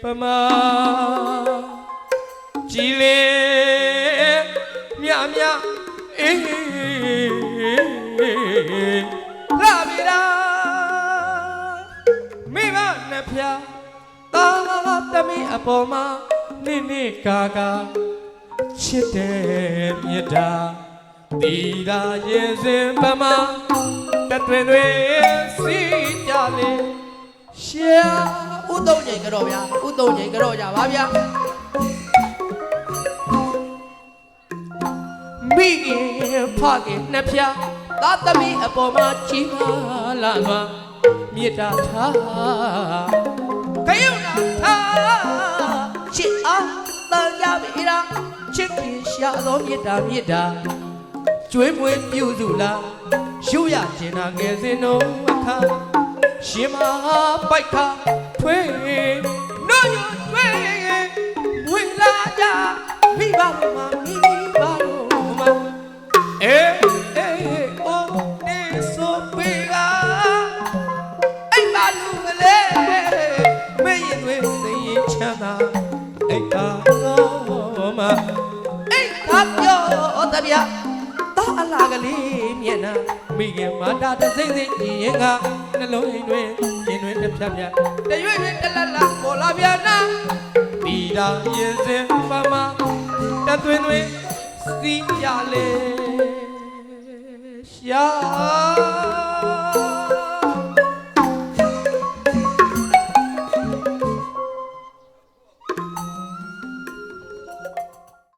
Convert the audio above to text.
ပမာကြည်လေမြမြအေးလာပြီလားမိမနှစ်ဖြာသာသမီးအပေါ်မှာနိနိကာကာချစ်တဲ့မြတ်တာတီလာရင်စဉ်ပမာတတွင်တွေစီကြလေရှာဥသုံးချိန်ကြောဗျာဥသုံးချိန်ကြောကြပါဗျာမိခင်ဖခင်နှစ်ဖြာသာသမီအပေါ်မှာကြီးမားလာမှာမြေတာထားခရုဏာထားချစ်အားတန်ကြပြီလားချစ်ခင်ရှာသောမြေတာကျွေးမွေးပြုစုလာရှုရကျင်နာငယ်စဉ်တို့အခါရှင်မပိုက်ခါထွေးနို့ရထွေးဝင်လာကြမိဘတို့မှာမိဘတို့မှာအေးအိုးနေဆိုပေးကအိမ်ပါလူကလေးမရင်တွေစိတ်ရင်ချမ်းသာအိမ်သာတော်မှာအိမ်သာပြောတဗျာတာအလားကလေးမျက်နှာမိခင်မာတာတစိမ့်စိမ့်ရင်ကနှလုံးအိမ်တွင်ရင်တွင်တစ်ဖြတ်ဖြတ်တရွေ့ရွေ့တလလပေါ်လာပြန်နာတီတာရင်စင်ပမာတသွင်းတွင်စီးကြလေရှာ